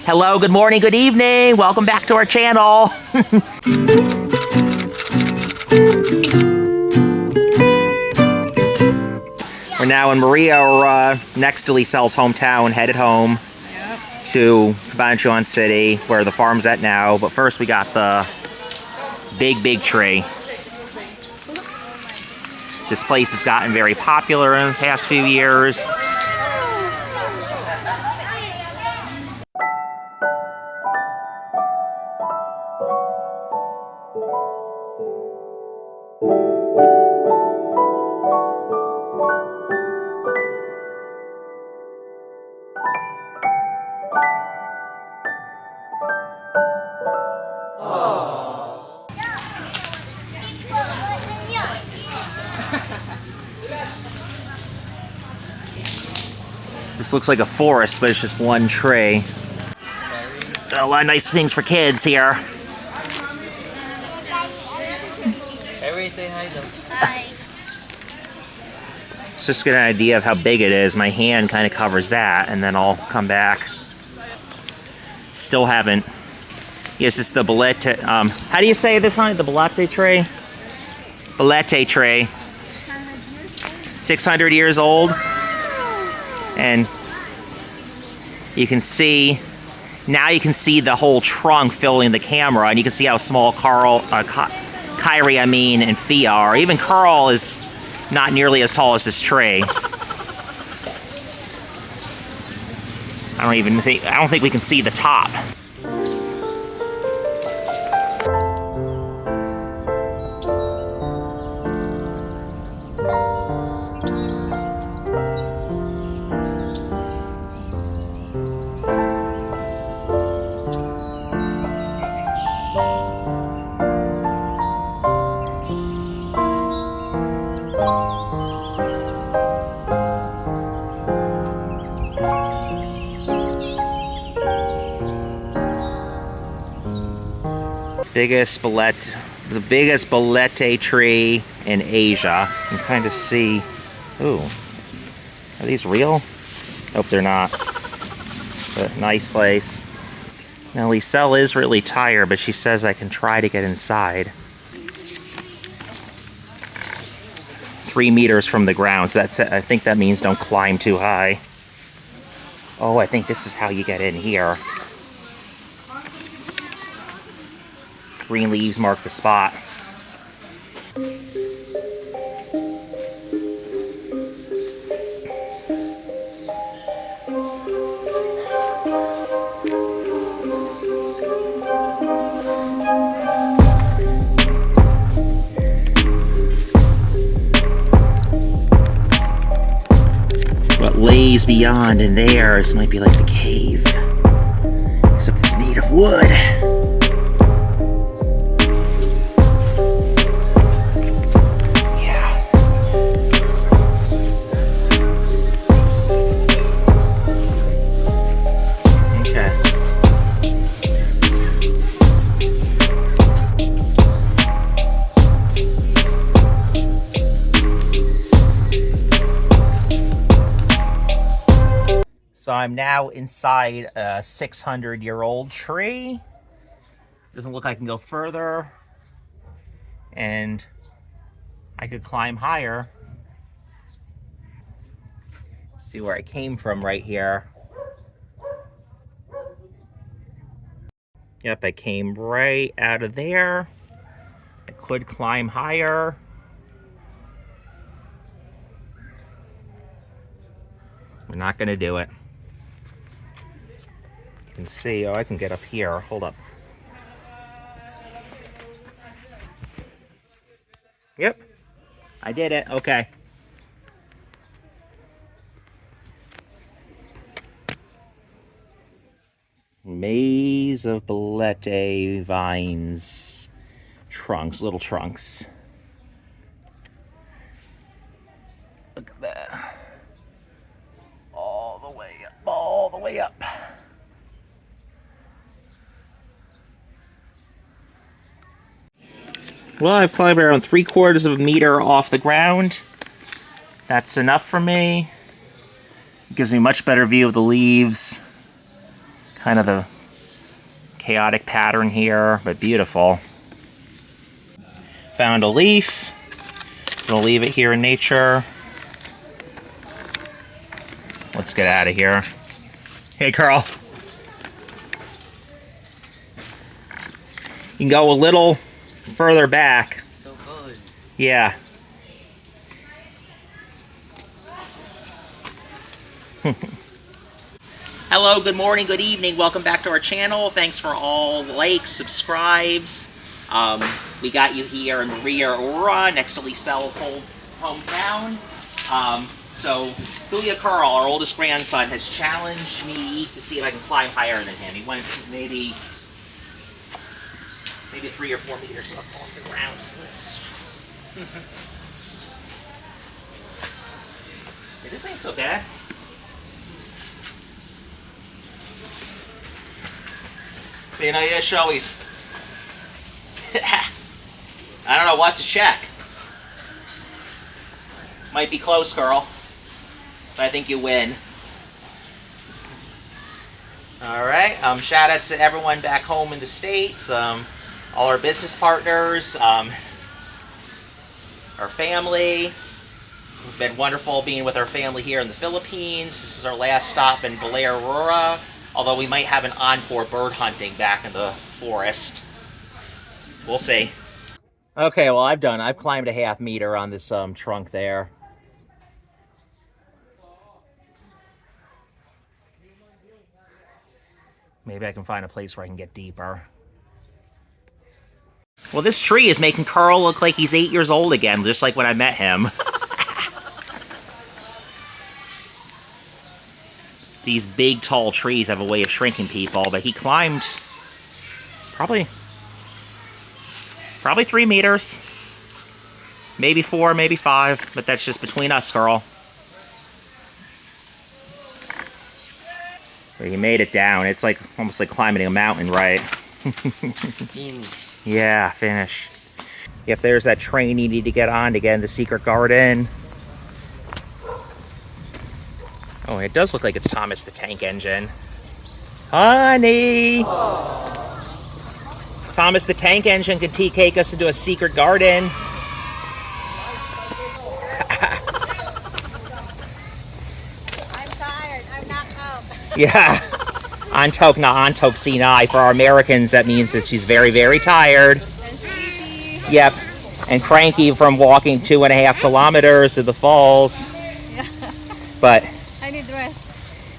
Hello, good morning, good evening. Welcome back to our channel. We're now in Maria Aurora, next to Licel's hometown, headed home to Cabanatuan City, where the farm's at now. But first we got the big tree. This place has gotten very popular in the past few years. This looks like a forest, but it's just one tree. Got a lot of nice things for kids here. Everybody say hi though. Hi. Let's just get an idea of how big it is. My hand kind of covers that, and then I'll come back. Still haven't. Yes, it's the Balete. How do you say this, honey? The Balete tree? Balete tree. 600 years old. And you can see, now you can see the whole trunk filling the camera, and you can see how small Kyrie, and Fia are. Even Carl is not nearly as tall as this tree. I don't think we can see the top. The biggest Balete tree in Asia. You can kind of see. Ooh, are these real? Nope, they're not. But nice place. Now Licel is really tired, but she says I can try to get inside. 3 meters from the ground, so I think that means don't climb too high. Oh, I think this is how you get in here. Green leaves mark the spot. What lays beyond in theirs might be like the cave, except it's made of wood. So I'm now inside a 600-year-old tree. Doesn't look like I can go further. And I could climb higher. See where I came from right here. Yep, I came right out of there. I could climb higher. We're not gonna do it. You can see, oh, I can get up here. Hold up. Yep, I did it. Okay. Maze of Balete vines. Trunks, little trunks. Look at that. All the way up, all the way up. Well, I've climbed around 3/4 of a meter off the ground. That's enough for me. It gives me a much better view of the leaves. Kind of the chaotic pattern here, but beautiful. Found a leaf. Gonna leave it here in nature. Let's get out of here. Hey, Carl. You can go a little further back. So good. Yeah. Hello, good morning, good evening. Welcome back to our channel. Thanks for all likes, subscribes. We got you here in Maria Aurora, next to Licel's hometown. So Julia Carl, our oldest grandson, has challenged me to see if I can climb higher than him. He went maybe 3 or 4 meters up off the ground. So let's. Yeah, this ain't so bad. You know, yeah, showies. I don't know what to check. Might be close, Carl. But I think you win. Alright, shout outs to everyone back home in the States, all our business partners, our family. It's been wonderful being with our family here in the Philippines. This is our last stop in Baler, Aurora, although we might have an encore bird hunting back in the forest. We'll see. Okay, well, I've climbed a half meter on this trunk there. Maybe I can find a place where I can get deeper. Well, this tree is making Carl look like he's 8 years old again, just like when I met him. These big, tall trees have a way of shrinking people, but he climbed probably 3 meters. Maybe 4, maybe 5, but that's just between us, Carl. But he made it down. It's like almost like climbing a mountain, right? Finish. Yeah, finish. If there's that train you need to get on to get in the secret garden. Oh, it does look like it's Thomas the Tank Engine. Honey! Thomas the Tank Engine can take us into a secret garden. I'm tired. I'm knocked out. Yeah. Antok na antok sinai. For our Americans, that means that she's very, very tired. And sleepy. Yep. And cranky from walking 2.5 kilometers to the falls. Yeah. But I need rest.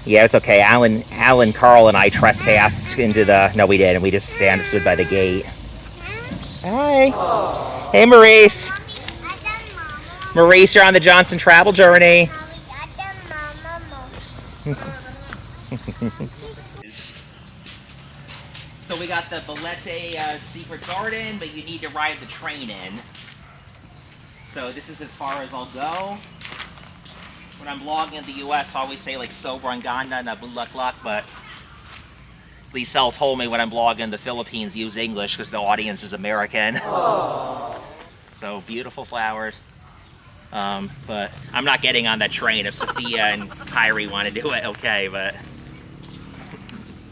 yeah, it's okay. Alan, Carl, and I trespassed into the... No, we didn't. We just stood by the gate. Hi. Hey, Maurice. Maurice, you're on the Johnson travel journey. So we got the Balete secret garden, but you need to ride the train in. So this is as far as I'll go. When I'm vlogging in the U.S., I always say like Sobrang ganda na bulaklak, but Licel told me when I'm vlogging in the Philippines, use English because the audience is American. So beautiful flowers. But I'm not getting on that train. If Sophia and Kyrie want to do it, okay, but